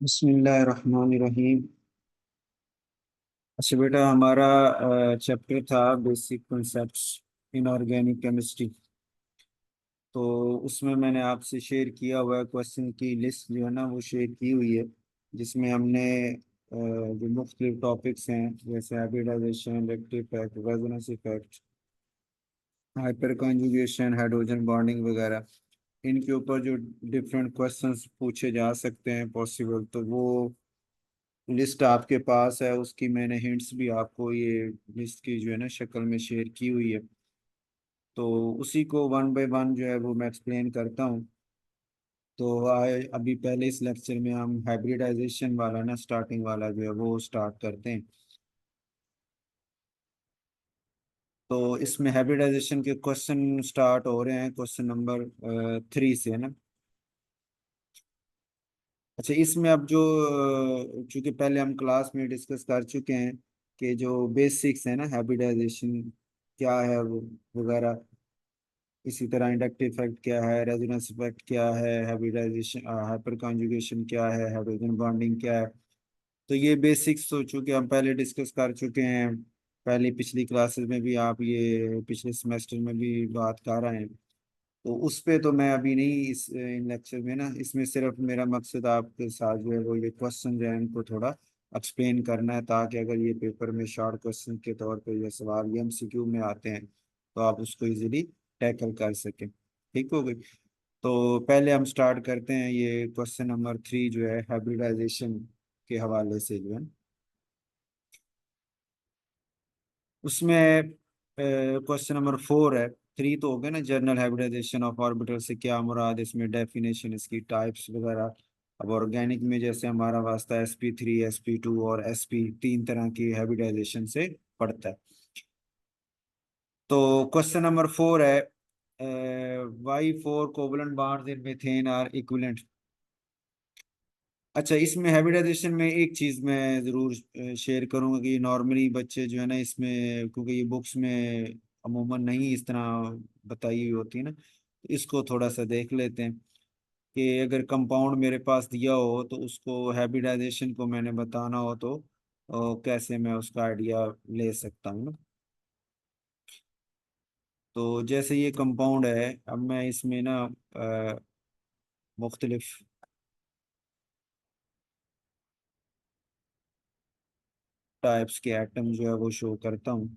बिस्मिल्लाहिर्रहमानिर्रहीम। अच्छा बेटा, हमारा चैप्टर था basic concepts in organic chemistry. तो उसमें मैंने आपसे शेयर किया हुआ है क्वेश्चन की लिस्ट जो है ना, वो शेयर की हुई है, जिसमें हमने जो मुख्तलिफ टॉपिक्स हैं जैसे hybridization, electric effect, resonance effect, hyperconjugation, hydrogen bonding वगैरह, इनके ऊपर जो डिफरेंट क्वेश्चंस पूछे जा सकते हैं पॉसिबल, तो वो लिस्ट आपके पास है। उसकी मैंने हिंट्स भी आपको ये लिस्ट की जो है ना शक्ल में शेयर की हुई है। तो उसी को वन बाय वन जो है वो मैं एक्सप्लेन करता हूँ। तो अभी पहले इस लेक्चर में हम हाइब्रिडाइजेशन वाला ना, स्टार्टिंग वाला जो है वो स्टार्ट करते हैं। तो इसमें हाइब्रिडाइजेशन के क्वेश्चन स्टार्ट हो रहे हैं क्वेश्चन नंबर 3 से, है ना। अच्छा, इसमें अब जो चूंकि पहले हम क्लास में डिस्कस कर चुके हैं कि जो बेसिक्स है ना हाइब्रिडाइजेशन क्या है वो वगैरह, इसी तरह इंडक्टिव इफेक्ट क्या है, रेजोनेंस इफेक्ट क्या है, हाइब्रिडाइजेशन हाइपर कॉन्जुगेशन क्या है, हाइड्रोजन बॉन्डिंग क्या है। तो ये बेसिक्स तो चूंकि हम पहले डिस्कस कर चुके हैं, पहली पिछली क्लासेस में भी, आप ये पिछले सेमेस्टर में भी बात कर रहे हैं। तो उस पे तो मैं अभी नहीं, इस इन लेक्चर में ना, इसमें सिर्फ मेरा मकसद आपके साथ जो है वो ये क्वेश्चन जो है इनको थोड़ा एक्सप्लेन करना है, ताकि अगर ये पेपर में शॉर्ट क्वेश्चन के तौर पे ये सवाल ये एमसीक्यू में आते हैं तो आप उसको इजीली टैकल कर सकें। ठीक हो गई। तो पहले हम स्टार्ट करते हैं ये क्वेश्चन नंबर 3 जो है हाइब्रिडाइजेशन के हवाले से जो है उसमें क्वेश्चन नंबर 4 है। 3 तो हो गया ना, जनरल हाइब्रिडाइजेशन ऑफ ऑर्बिटल से क्या मुराद, इसमें डेफिनेशन, इसकी टाइप्स वगैरह। अब ऑर्गेनिक में जैसे हमारा वास्ता sp3, sp2 और sp, 3 तरह की हाइब्रिडाइजेशन से पड़ता है। तो क्वेश्चन नंबर 4 है, Y4 covalent bonds in methane are equivalent. अच्छा, इसमें हाइब्रिडाइजेशन में एक चीज मैं जरूर शेयर करूंगा कि नॉर्मली बच्चे जो है ना इसमें, क्योंकि ये बुक्स में अमूमन नहीं इस तरह बताई हुई होती है ना, तो इसको थोड़ा सा देख लेते हैं कि अगर कंपाउंड मेरे पास दिया हो तो उसको हाइब्रिडाइजेशन को मैंने बताना हो तो कैसे मैं उसका आइडिया ले सकता हूँ ना। तो जैसे ये कंपाउंड है, अब मैं इसमें ना मुख्तलिफ टाइप्स के एटम जो है वो शो करता हूँ।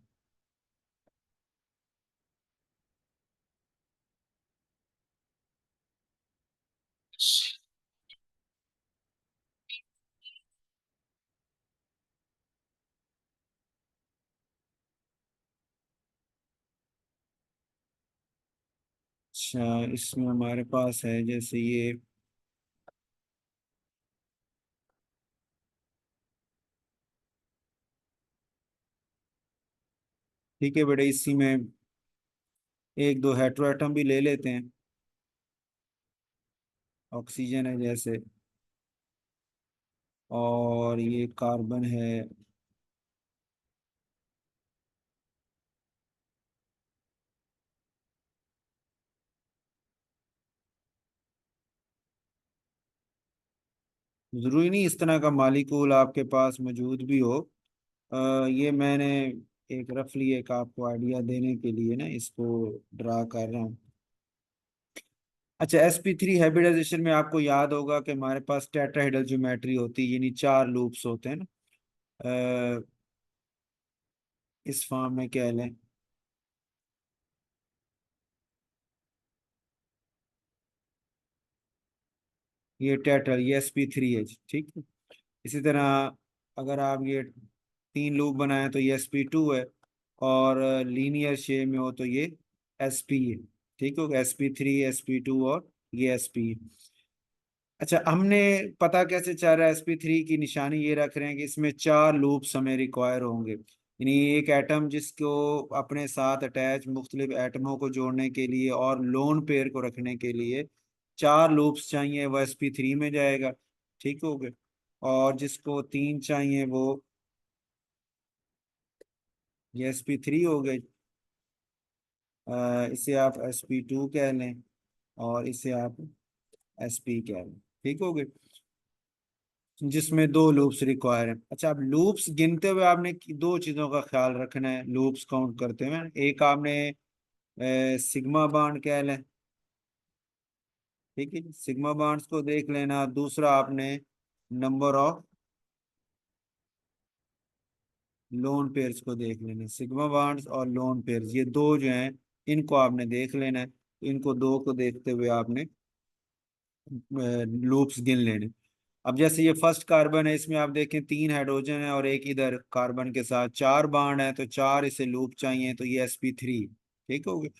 अच्छा, इसमें हमारे पास है जैसे ये, ठीक है बेटा, इसी में एक दो हेटेरो एटम भी ले लेते हैं। ऑक्सीजन है जैसे, और ये कार्बन है। जरूरी नहीं इस तरह का मालिकूल आपके पास मौजूद भी हो। ये मैंने एक रफली एक आपको आइडिया देने के लिए ना इसको ड्रा कर रहा हूँ। अच्छा, sp3 हाइब्रिडाइजेशन में आपको याद होगा कि हमारे पास टेट्राहेड्रल ज्योमेट्री होती है, यानी 4 लूप्स होते हैं ना। अ, इस फॉर्म में कह लें, ये टेट्रा, ये sp3 है जी, ठीक है। इसी तरह अगर आप ये 3 लूप बनाए तो ये sp2 है, और लीनियर शेप में हो तो ये sp है। ठीक हो, sp3, sp2 और ये sp है। अच्छा, हमने पता कैसे चल रहा है, sp3 की निशानी ये रख रहे हैं कि इसमें 4 लूप्स हमें रिक्वायर होंगे, यानी एक एटम जिसको अपने साथ अटैच मुख्तलिफ एटमों को जोड़ने के लिए और लोन पेयर को रखने के लिए 4 लूप्स चाहिए, वो sp3 में जाएगा। ठीक हो गए। और जिसको 3 चाहिए वो ये sp3 हो गए। इसे आप sp2 कह लें, और इसे आप sp कह लें। ठीक हो गए। जिसमें दो लूप्स रिक्वायर हैं। अच्छा, अब लूप्स गिनते हुए आपने दो चीजों का ख्याल रखना है लूप्स काउंट करते हुए। एक आपने सिग्मा बाउंड कह लें, ठीक है, सिग्मा बाउंड्स को देख लेना। दूसरा आपने नंबर ऑफ लोन पेयर्स को देख लेना। सिग्मा बाउंड्स और लोन पेयर्स ये दो जो हैं, इनको आपने देख लेना है। इनको दो को देखते हुए आपने लूप्स गिन लेने। अब जैसे ये फर्स्ट कार्बन है, इसमें आप देखें तीन हाइड्रोजन है और एक इधर कार्बन के साथ चार बाड है, तो चार इसे लूप चाहिए, तो ये sp3, ठीक हो गया।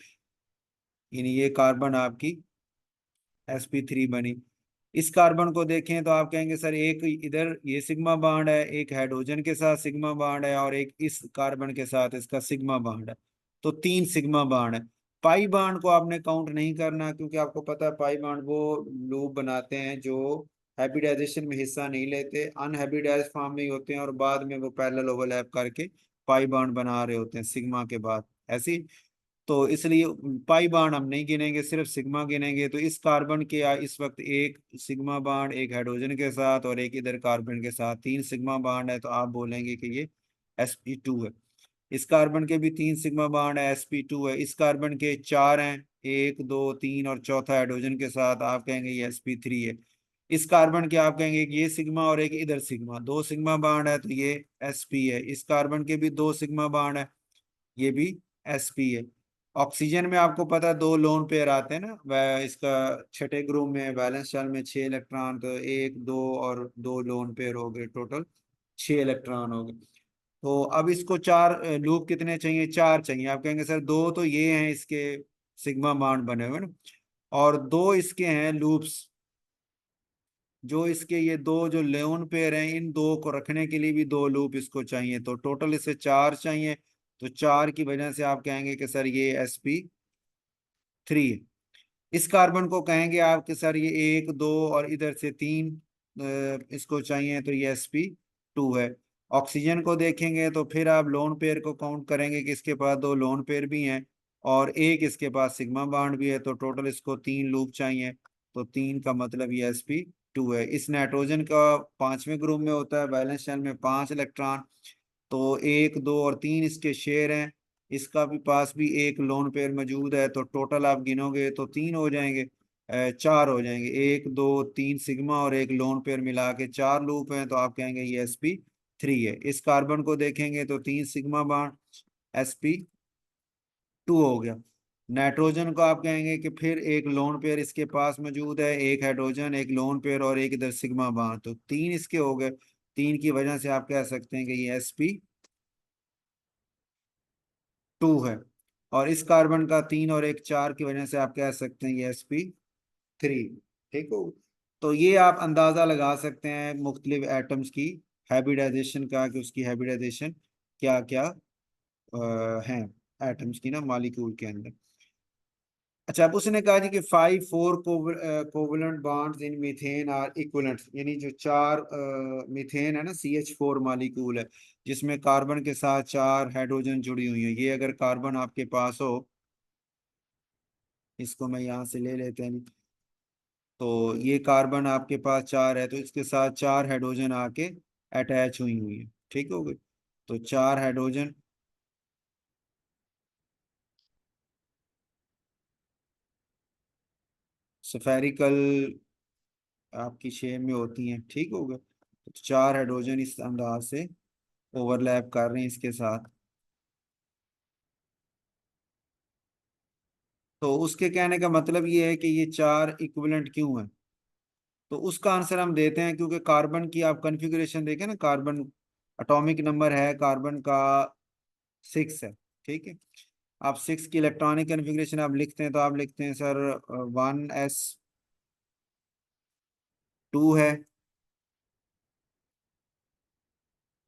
यानी ये कार्बन आपकी sp3 बनी। इस कार्बन को देखें तो आप कहेंगे सर एक इधर ये सिग्मा बॉन्ड है, एक हाइड्रोजन के साथ सिग्मा बॉन्ड है और एक इस कार्बन के साथ इसका सिग्मा बॉन्ड है, तो तीन सिग्मा बॉन्ड है। पाई बॉन्ड को आपने काउंट नहीं करना, क्योंकि आपको पता है पाई बॉन्ड वो लूप बनाते हैं जो हाइब्रिडाइजेशन में हिस्सा नहीं लेते, अनहाइब्रिडाइज फॉर्म में ही होते हैं और बाद में वो पैरेलल ओवरलैप करके पाई बॉन्ड बना रहे होते हैं सिग्मा के बाद, ऐसी। तो इसलिए पाई बाण हम नहीं गिनेंगे, सिर्फ सिग्मा गिनेंगे। तो इस कार्बन के इस वक्त एक सिग्मा बाण एक हाइड्रोजन के साथ और एक इधर कार्बन के साथ तीन सिग्मा बाण है, तो आप बोलेंगे कि ये sp2 है। इस कार्बन के भी तीन सिग्मा बाण है, sp2 है। इस कार्बन के चार हैं, एक दो तीन और चौथा हाइड्रोजन के साथ, आप कहेंगे ये sp3 है। इस कार्बन के आप कहेंगे कि ये सिग्मा और एक इधर सिग्मा, दो सिग्मा बाण है, तो ये sp है। इस कार्बन के भी दो सिग्मा बाण है, ये भी sp है। ऑक्सीजन में आपको पता है दो लोन पेयर आते हैं ना, वह इसका छठे ग्रुप में वैलेंस शेल में 6 इलेक्ट्रॉन, तो एक दो और दो लोन पेयर हो गए, टोटल 6 इलेक्ट्रॉन हो गए। तो अब इसको चार लूप कितने चाहिए, चार चाहिए। आप कहेंगे सर दो तो ये हैं इसके सिग्मा बॉन्ड बने हुए ना, और दो इसके हैं लूप्स, जो इसके ये दो जो लेवन पेयर हैं, इन दो को रखने के लिए भी दो लूप इसको चाहिए, तो टोटल इसे चार चाहिए। तो चार की वजह से आप कहेंगे कि सर ये sp3 है। इस कार्बन को कहेंगे आप कि सर ये एक दो और इधर से तीन इसको चाहिए, तो ये sp2 है। ऑक्सीजन को देखेंगे तो फिर आप लोन पेयर को काउंट करेंगे कि इसके पास दो लोन पेयर भी हैं और एक इसके पास सिग्मा बॉन्ड भी है, तो टोटल इसको तीन लूप चाहिए। तो तीन का मतलब ये sp2 है। इस नाइट्रोजन का पांचवें ग्रुप में होता है, वैलेंस शेल में 5 इलेक्ट्रॉन, तो एक दो और तीन इसके शेयर हैं। इसका भी पास भी एक लोन पेयर मौजूद है, तो टोटल आप गिनोगे तो तीन हो जाएंगे, चार हो जाएंगे। एक दो तीन सिग्मा और एक लोन पेयर मिला के चार लूप हैं, तो आप कहेंगे ये sp3 है। इस कार्बन को देखेंगे तो तीन सिग्मा बॉन्ड, sp2 हो गया। नाइट्रोजन को आप कहेंगे कि फिर एक लोन पेयर इसके पास मौजूद है, एक हाइड्रोजन एक लोन पेयर और एक इधर सिग्मा बॉन्ड, तो तीन इसके हो गए। तीन की वजह से आप कह सकते हैं कि ये sp2 है। और इस कार्बन का तीन और एक चार की वजह से आप कह सकते हैं ये sp3, ठीक हो। तो ये आप अंदाजा लगा सकते हैं मुख्तलिफ एटम्स की हाइब्रिडाइजेशन का, कि उसकी हाइब्रिडाइजेशन क्या क्या है एटम्स की ना मॉलिक्यूल के अंदर। अच्छा, अब उसने कहा जी कि 5 4 covalent bonds in methane are equivalent, यानी जो चार मीथेन है ना, CH4 मॉलिक्यूल है, जिसमें कार्बन के साथ चार हाइड्रोजन जुड़ी हुई है। ये अगर कार्बन आपके पास हो, इसको मैं यहाँ से ले लेते हैं, तो ये कार्बन आपके पास चार है, तो इसके साथ चार हाइड्रोजन आके अटैच हुई हुई है, ठीक हो गई। तो चार हाइड्रोजन स्फेरिकल आपकी शेप में होती हैं, ठीक हो गए। तो चार हाइड्रोजन इस अंदाज से ओवरलैप कर रहे हैं इसके साथ। तो उसके कहने का मतलब ये है कि ये चार इक्विवेलेंट क्यों है। तो उसका आंसर हम देते हैं, क्योंकि कार्बन की आप कॉन्फ़िगरेशन देखें ना, कार्बन एटॉमिक नंबर है कार्बन का 6 है, ठीक है। आप 6 की इलेक्ट्रॉनिक कॉन्फ़िगरेशन आप लिखते हैं, तो आप लिखते हैं सर 1s2 है,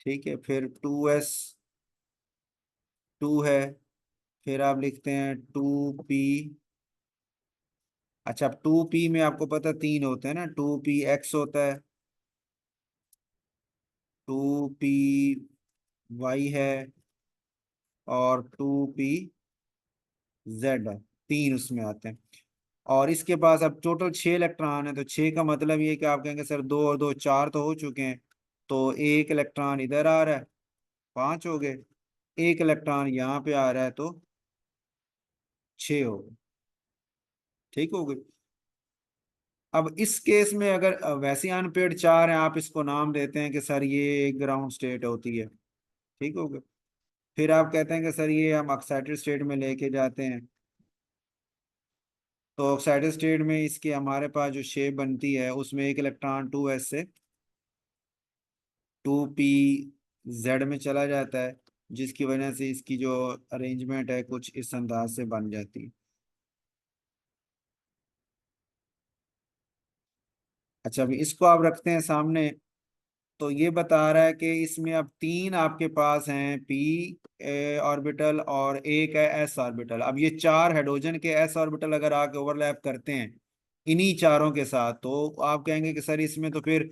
ठीक है। फिर 2s2 है, फिर आप लिखते हैं 2p। अच्छा, 2p में आपको पता तीन होते हैं ना, 2px होता है, 2py है और 2pz है, तीन उसमें आते हैं। और इसके पास अब टोटल 6 इलेक्ट्रॉन है, तो 6 का मतलब ये कि आप कहेंगे सर 2 और 2 4 तो हो चुके हैं, तो एक इलेक्ट्रॉन इधर आ रहा है, 5 हो गए। एक इलेक्ट्रॉन यहाँ पे आ रहा है तो 6 हो गए। ठीक हो गए। अब इस केस में अगर वैसे अनपेड 4 हैं, आप इसको नाम देते हैं कि सर ये एक ग्राउंड स्टेट होती है। ठीक हो गया। फिर आप कहते हैं कि सर ये हम ऑक्साइडेड स्टेट में लेके जाते हैं, तो ऑक्साइडेड स्टेट में इसके हमारे पास जो शेप बनती है उसमें एक इलेक्ट्रॉन 2s से 2p z में चला जाता है, जिसकी वजह से इसकी जो अरेंजमेंट है कुछ इस अंदाज से बन जाती है। अच्छा, अभी इसको आप रखते हैं सामने, तो ये बता रहा है कि इसमें अब 3 आपके पास हैं पी ऑर्बिटल और एक है एस ऑर्बिटल। अब ये 4 हाइड्रोजन के एस ऑर्बिटल अगर आके ओवरलैप करते हैं इन्हीं चारों के साथ, तो आप कहेंगे कि सर इसमें तो फिर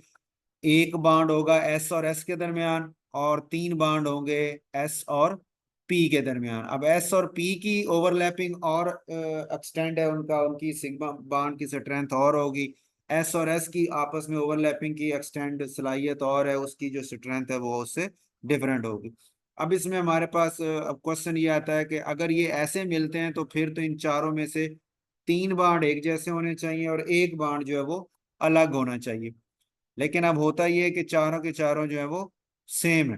एक बाड होगा एस और एस के दरमियान, और 3 बाड होंगे एस और पी के दरमियान। अब एस और पी की ओवरलैपिंग और एक्सटेंड है उनका, उनकी सिग्मा बाड की स्ट्रेंथ और होगी। एस और एस की आपस में ओवरलैपिंग की एक्सटेंड सलाहियत और है, उसकी जो स्ट्रेंथ है वो उससे डिफरेंट होगी। अब इसमें हमारे पास अब क्वेश्चन ये आता है कि अगर ये ऐसे मिलते हैं तो फिर तो इन चारों में से 3 बाड एक जैसे होने चाहिए और एक बाड जो है वो अलग होना चाहिए। लेकिन अब होता ये है कि चारों के चारों जो है वो सेम है।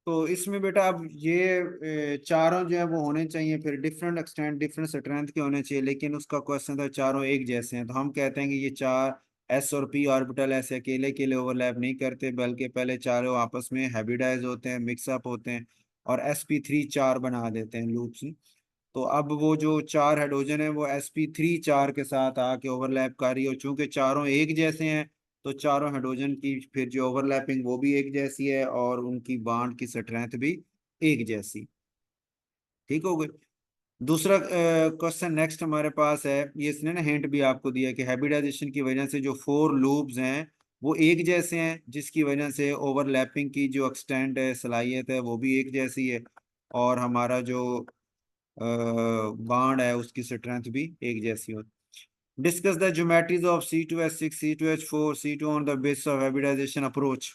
तो इसमें बेटा अब ये चारों जो है वो होने चाहिए, फिर डिफरेंट एक्सटेंट डिफरेंट स्ट्रेंथ के होने चाहिए, लेकिन उसका क्वेश्चन था चारों एक जैसे हैं, तो हम कहते हैं कि ये चार एस और पी ऑर्बिटल ऐसे अकेले अकेले ओवरलैप नहीं करते, बल्कि पहले चारों आपस में हाइब्रिडाइज होते हैं, मिक्सअप होते हैं, और sp3 चार बना देते हैं लूप्स। तो अब वो जो 4 हाइड्रोजन है वो sp3 चार के साथ आके ओवरलैप कर रही है, और चूंकि चारों एक जैसे हैं तो चारों हाइड्रोजन की फिर जो ओवरलैपिंग वो भी एक जैसी है, और उनकी बाड की स्ट्रेंथ भी एक जैसी। ठीक हो गई। दूसरा क्वेश्चन नेक्स्ट हमारे पास है, ये इसने ना हिंट भी आपको दिया कि हाइब्रिडाइजेशन की वजह से जो 4 लूप्स हैं वो एक जैसे हैं, जिसकी वजह से ओवरलैपिंग की जो एक्सटेंड है सलाहियत है वो भी एक जैसी है, और हमारा जो बाड है उसकी स्ट्रेंथ भी एक जैसी होती। Discuss the geometries of C2H6 C2H4 C2 on the basis of hybridization approach.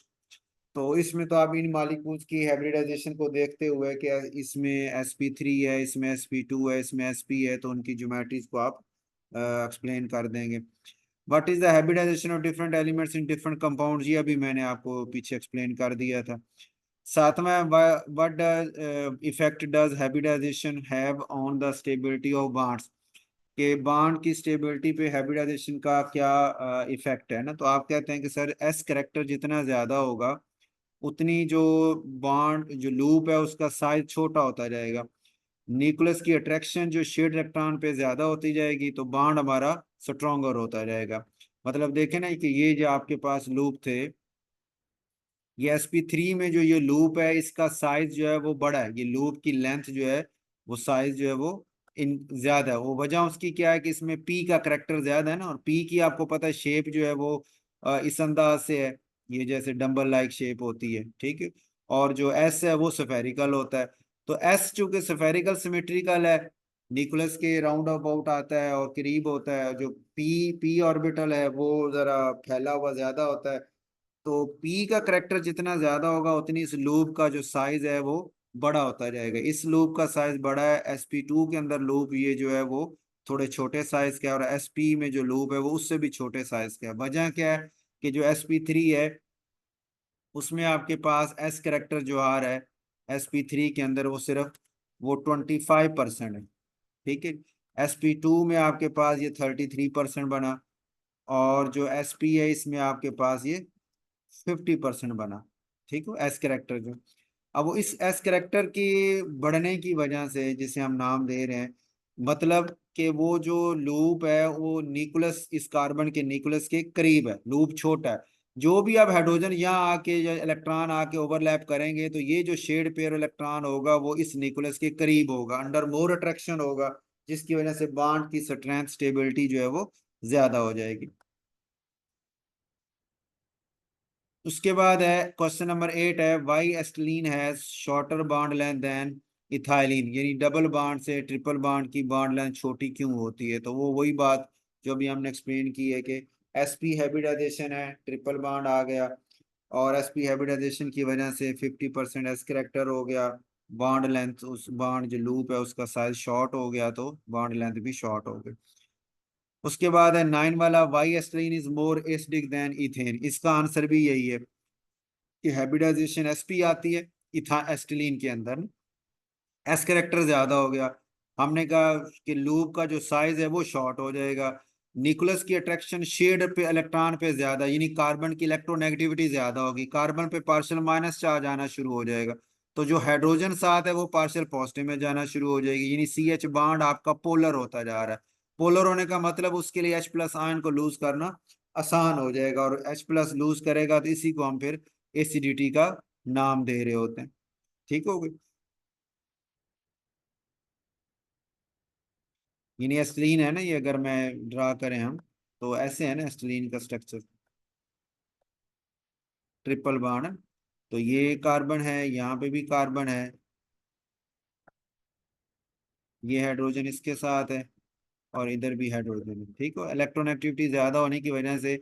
तो इसमें तो आप इन मॉलिक्यूल्स की हाइब्रिडाइजेशन को देखते हुए कि इसमें sp3 है, इसमें sp2 है, इसमें sp है, तो उनकी ज्योमेट्रीज को आप एक्सप्लेन कर देंगे। What is the hybridization of different elements in different compounds, ये अभी मैंने आपको पीछे एक्सप्लेन कर दिया था। सातवां, what does effect does hybridization have on the stability of bonds, के बॉन्ड की स्टेबिलिटी पे हाइब्रिडाइजेशन का क्या इफेक्ट है ना। तो आप कहते हैं कि सर एस करेक्टर जितना ज्यादा होगा उतनी जो बॉन्ड जो लूप है उसका साइज छोटा होता जाएगा। न्यूक्लियस की अट्रैक्शन जो शेड इलेक्ट्रॉन पे ज्यादा होती जाएगी तो बॉन्ड हमारा स्ट्रॉन्गर होता जाएगा। मतलब देखें ना कि ये जो आपके पास लूप थे, ये sp3 में जो ये लूप है इसका साइज जो है वो बड़ा है, ये लूप की लेंथ जो है वो साइज जो है वो इन ज्यादा है। वो वजह उसकी क्या है कि इसमें पी का करेक्टर ज्यादा है ना, और पी की आपको पता है शेप जो है वो इस अंदाज से है, ये जैसे डंबल लाइक शेप होती है। ठीक है। और जो एस है वो स्फेरिकल होता है। तो एस चूंकि स्फेरिकल सिमेट्रिकल है, न्यूक्लियस के राउंड अबाउट आता है और करीब होता है, जो पी पी ऑर्बिटल है वो जरा फैला हुआ ज्यादा होता है। तो पी का करेक्टर जितना ज्यादा होगा उतनी इस लूप का जो साइज है वो बड़ा होता जाएगा। इस लूप का साइज बड़ा है, sp2 के अंदर लूप ये जो है वो थोड़े छोटे साइज का है, और sp में जो लूप है वो उससे भी छोटे साइज का है। वजह क्या है कि जो sp3 है उसमें आपके पास एस करेक्टर जो आ रहा है sp3 के अंदर वो सिर्फ वो 25% है। ठीक है। sp2 में आपके पास ये 33% बना, और जो sp है इसमें आपके पास ये 50% बना। ठीक है, एस कैरेक्टर जो, अब वो इस एस कैरेक्टर की बढ़ने की वजह से जिसे हम नाम दे रहे हैं, मतलब कि वो जो लूप है वो न्यूक्लियस इस कार्बन के न्यूक्लियस के करीब है, लूप छोटा है। जो भी अब हाइड्रोजन यहाँ आके या इलेक्ट्रॉन आके ओवरलैप करेंगे तो ये जो शेड पेयर इलेक्ट्रॉन होगा वो इस न्यूक्लियस के करीब होगा, अंडर मोर अट्रैक्शन होगा, जिसकी वजह से बॉन्ड की स्ट्रेंथ स्टेबिलिटी जो है वो ज्यादा हो जाएगी। उसके बाद है क्वेश्चन नंबर 8 है, why acetylene has shorter bond length than ethylene, यानी डबल बॉन्ड से ट्रिपल बॉन्ड की बॉन्ड लेंथ छोटी क्यों होती है? तो वो वही बात जो अभी हमने एक्सप्लेन की है कि sp हाइब्रिडाइजेशन है, ट्रिपल बॉन्ड आ गया, और sp हाइब्रिडाइजेशन की वजह से 50% एस करेक्टर हो गया, बॉन्ड लेंथ, उस बॉन्ड जो लूप है उसका साइज शॉर्ट हो गया, तो बॉन्ड लेंथ भी शॉर्ट हो गई। उसके बाद है 9 वाला, why acetylene is more acidic than ethane. इसका आंसर भी यही है कि हाइब्रिडाइजेशन sp आती है, इथा एस्टिलीन के अंदर एस करेक्टर ज्यादा हो गया, हमने कहा कि लूप का जो साइज है वो शॉर्ट हो जाएगा, न्यूक्लियस की अट्रैक्शन शेड पे इलेक्ट्रॉन पे ज्यादा, यानी कार्बन की इलेक्ट्रोनेगेटिविटी ज्यादा होगी, कार्बन पे पार्शियल माइनस चार्ज आना शुरू हो जाएगा, तो जो हाइड्रोजन साथ है वो पार्शियल पॉजिटिव में जाना शुरू हो जाएगी, यानी सी एच बाड आपका पोलर होता जा रहा है। पोलर होने का मतलब उसके लिए एच प्लस आयन को लूज करना आसान हो जाएगा, और एच प्लस लूज करेगा तो इसी को हम फिर एसिडिटी का नाम दे रहे होते हैं। ठीक हो गई? यानी एस्टलीन है ना ये, अगर मैं ड्रा करें हम, तो ऐसे है ना एस्टलीन का स्ट्रक्चर, ट्रिपल बॉन्ड। तो ये कार्बन है, यहाँ पे भी कार्बन है, ये हाइड्रोजन इसके साथ है, और इधर भी हाइड्रोजन है। ठीक है, इलेक्ट्रॉन एक्टिविटी ज्यादा होने की वजह से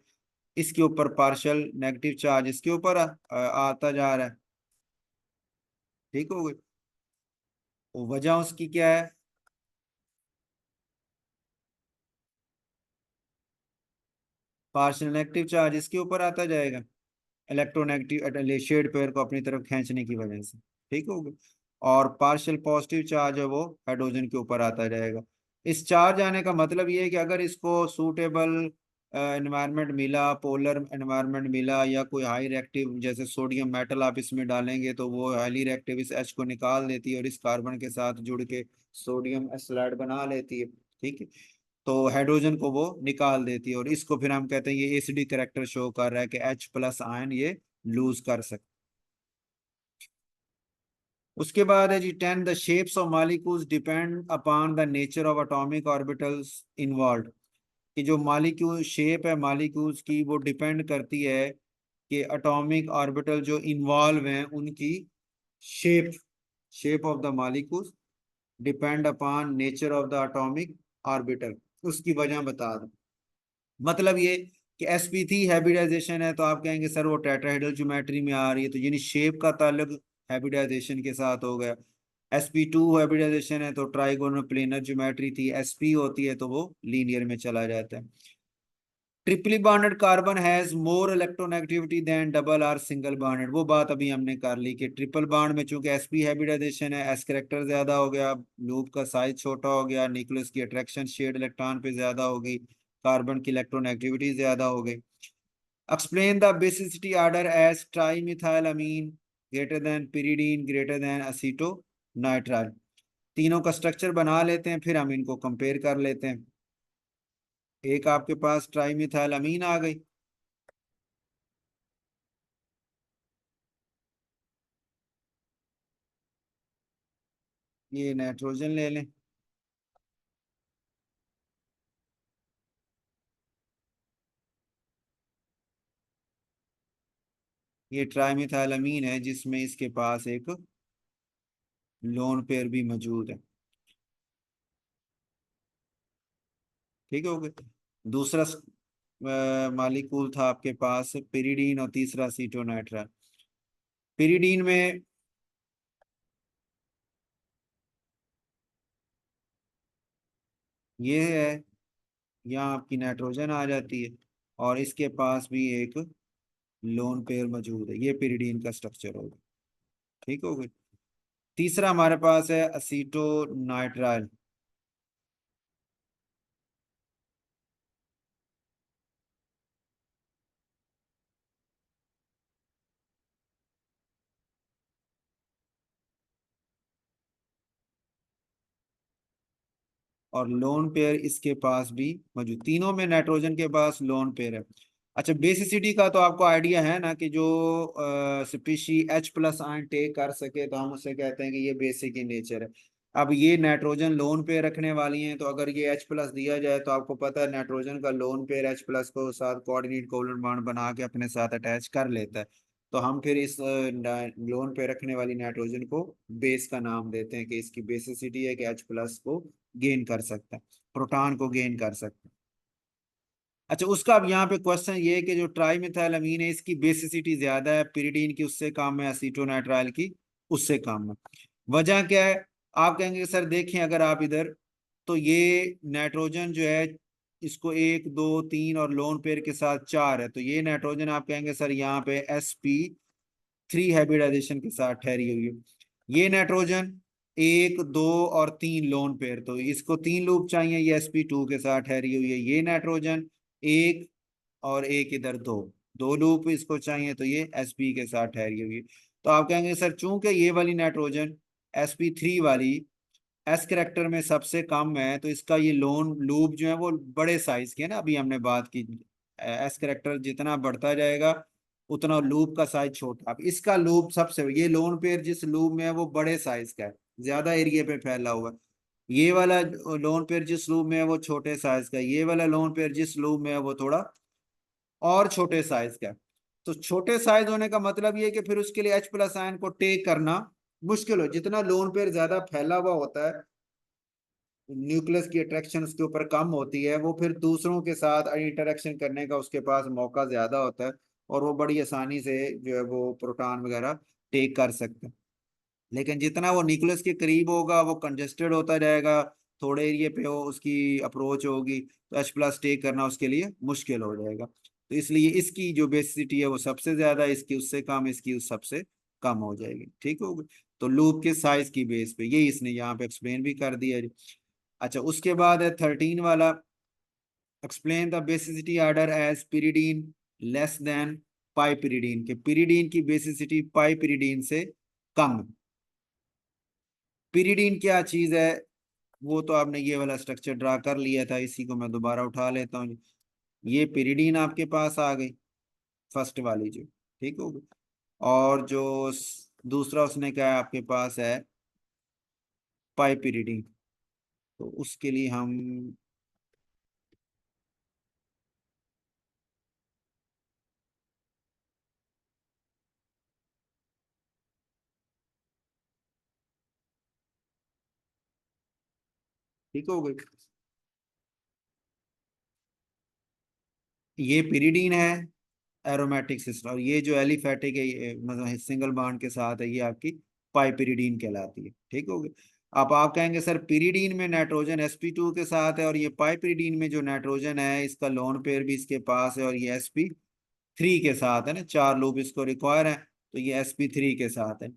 इसके ऊपर पार्शियल नेगेटिव चार्ज इसके ऊपर आता जा रहा है। ठीक हो गई? तो वजह उसकी क्या है? पार्शियल नेगेटिव चार्ज इसके ऊपर आता जाएगा, इलेक्ट्रोनेगेटिव शेड पेयर को अपनी तरफ खींचने की वजह से। ठीक हो गया? और पार्शियल पॉजिटिव चार्ज है वो हाइड्रोजन के ऊपर आता जाएगा। इस चार्ज आने का मतलब ये है कि अगर इसको सूटेबल एनवायरनमेंट मिला, पोलर एनवायरनमेंट मिला, या कोई हाई रिएक्टिव जैसे सोडियम मेटल आप इसमें डालेंगे तो वो हाईली रिएक्टिव इस एच को निकाल देती है और इस कार्बन के साथ जुड़ के सोडियम एस्लाइड बना लेती है। ठीक है, तो हाइड्रोजन को वो निकाल देती है, और इसको फिर हम कहते हैं ये एसिडिक करेक्टर शो कर रहा है कि H प्लस आयन ये लूज कर सकते। उसके बाद है जी 10, the shapes of molecules depend upon the nature of atomic orbitals involve. कि जो मॉलिक्यूल शेप है मॉलिक्यूल्स की वो डिपेंड करती है कि एटॉमिक ऑर्बिटल जो इन्वॉल्व हैं उनकी shape, shape of the molecules depend upon nature of the atomic orbital. उसकी वजह बता दो। मतलब ये कि sp3 हाइब्रिडाइजेशन है तो आप कहेंगे सर वो टेट्राहेड्रल ज्योमेट्री में आ रही है, तो यानी शेप का ताल्लुक हाइब्रिडाइजेशन के साथ हो गया। sp2 हाइब्रिडाइजेशन है तो ट्राइगोनल प्लेनर ज्योमेट्री थी, sp होती है तो वो लीनियर में चला जाता है। Triply bonded carbon has more electronegativity than double or single bonded, वो बात अभी हमने कर ली कि ट्रिपल बॉन्ड में चूंकि sp हाइब्रिडाइजेशन है, एस करेक्टर ज्यादा हो गया, लूप का साइज छोटा हो गया, न्यूक्लियस की अट्रैक्शन शेड इलेक्ट्रॉन पे ज्यादा हो गई, कार्बन की इलेक्ट्रोनेगेटिविटी ज्यादा हो गई। Explain the basicity order as trimethylamine greater than pyridine greater than acetonitrile. तीनों का स्ट्रक्चर बना लेते हैं फिर हम इनको कंपेयर कर लेते हैं। एक आपके पास ट्राईमिथाइलअमीन आ गई, ये नाइट्रोजन ले लें, ये ट्राईमिथाइलअमीन है जिसमें इसके पास एक लोन पेयर भी मौजूद है। ठीक हो गया? दूसरा मालिक्यूल था आपके पास पिरिडीन, और तीसरा सीटोनाइट्राइल। पिरिडीन में ये है, यहाँ आपकी नाइट्रोजन आ जाती है, और इसके पास भी एक लोन पेयर मौजूद है, ये पिरिडीन का स्ट्रक्चर होगा। ठीक हो गया? तीसरा हमारे पास है असीटोनाइट्राइल। और लोन पेयर इसके पास भी मौजूद, तीनों में नाइट्रोजन के पास लोन पेयर है। अच्छा, बेसिसिटी का तो आपको आइडिया है ना कि जो species H plus ion take कर सके तो हम उसे कहते हैं कि ये बेसिक इन नेचर है। अब ये नाइट्रोजन लोन पेयर रखने वाली हैं, तो अगर ये H प्लस दिया जाए तो आपको पता है नाइट्रोजन का लोन पेयर H प्लस को साथ कोऑर्डिनेट कोवलेंट बॉन्ड बना के अपने साथ अटैच कर लेता है, तो हम फिर इस लोन पे रखने वाली नाइट्रोजन को बेस का नाम देते हैं कि इसकी बेसिसिटी है कि H प्लस को गेन कर सकता है, प्रोटॉन को गेन कर सकता है। अच्छा, उसका अब यहाँ पे क्वेश्चन ये है कि जो ट्राई मिथाइल अमीन है इसकी बेसिसिटी ज्यादा है पिरिडीन की उससे कम है, एसीटोनाइट्राइल की उससे कम है। वजह क्या है? आप कहेंगे सर देखें अगर आप इधर, तो ये नाइट्रोजन जो है इसको 1 2 3 और लोन पेयर के साथ 4 है, तो ये नाइट्रोजन आप कहेंगे सर यहाँ पे sp3 हाइब्रिडाइजेशन के साथ ठहरी हुई है। ये नाइट्रोजन 1 2 और 3 लोन पेयर, तो इसको 3 लूप चाहिए, ये sp2 के साथ ठहरी हुई है। ये नाइट्रोजन एक और एक इधर 2 लूप इसको चाहिए, तो ये sp के साथ ठहरी हुई है। तो आप कहेंगे सर चूंकि ये वाली नाइट्रोजन sp3 वाली एस करेक्टर में सबसे कम है, तो इसका ये लोन लूप जो है वो बड़े साइज के है ना, अभी हमने बात की एस करेक्टर जितना बढ़ता जाएगा उतना लूप का साइज छोटा। अब इसका लूप सबसे, ये लोन पेयर जिस लूप में है वो बड़े साइज का है, ज्यादा एरिया पे फैला हुआ है। ये वाला लोन पेयर जिस लूप में है वो छोटे साइज का है, ये वाला लोन पेयर जिस लूप में है वो थोड़ा और छोटे साइज का है। तो छोटे साइज होने का मतलब ये है कि फिर उसके लिए H प्लस आयन को टेक करना मुश्किल हो, जितना लोन पेयर ज्यादा फैला हुआ होता है न्यूक्लियस की अट्रैक्शन उसके ऊपर कम होती है, वो फिर दूसरों के साथ इंटरेक्शन करने का उसके पास मौका ज्यादा होता है और वो बड़ी आसानी से जो है वो प्रोटॉन वगैरह टेक कर सकते हैं। लेकिन जितना वो न्यूक्लियस के करीब होगा वो कंजेस्टेड होता जाएगा, थोड़े एरिया पे हो उसकी अप्रोच होगी, तो H प्लस टेक करना उसके लिए मुश्किल हो जाएगा। तो इसलिए इसकी जो बेसिसिटी है वो सबसे ज्यादा है, इसकी उससे कम, इसकी उस सबसे कम हो जाएगी। ठीक होगी, तो लूप के साइज की बेस पे ये इसने यहाँ पे एक्सप्लेन भी कर दिया जी। अच्छा, उसके बाद है 13 वाला, explain the basicity order as pyridine less than piperidine, के पिरिडीन की बेसिसिटी पाइपिरिडीन से कम। पिरिडीन क्या चीज है? वो तो आपने ये वाला स्ट्रक्चर ड्रा कर लिया था, इसी को मैं दोबारा उठा लेता हूँ। ये पिरिडीन आपके पास आ गई, फर्स्ट वाली जो, ठीक हो गई। और जो दूसरा उसने क्या है आपके पास है पाइपिरिडीन, तो उसके लिए हम, ठीक हो गई, ये पिरिडीन है एरोमेटिक सिस्टम, और ये जो एलिफेटिक है मतलब सिंगल बॉन्ड के साथ है, ये आपकी पाइपिरिडीन कहलाती है। ठीक हो गई। अब आप कहेंगे सर पिरिडीन में नाइट्रोजन sp2 के साथ है और ये पाइपिरिडीन में जो नाइट्रोजन है इसका लोन पेयर भी इसके पास है और ये sp3 के साथ है ना, 4 लूप इसको रिक्वायर है, तो ये sp3 के साथ है।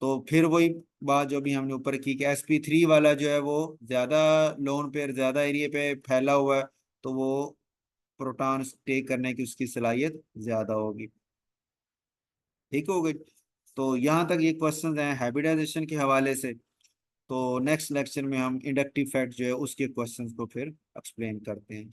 तो फिर वही बात जो भी हमने ऊपर की कि sp3 वाला जो है वो ज्यादा लोन पेयर ज्यादा एरिया पे फैला हुआ है, तो वो प्रोटॉन टेक करने की उसकी सलाहियत ज्यादा होगी। ठीक हो गई। तो यहाँ तक ये क्वेश्चंस हैं हाइब्रिडाइजेशन के हवाले से। तो नेक्स्ट लेक्चर में हम इंडक्टिव फैक्ट जो है उसके क्वेश्चंस को फिर एक्सप्लेन करते हैं।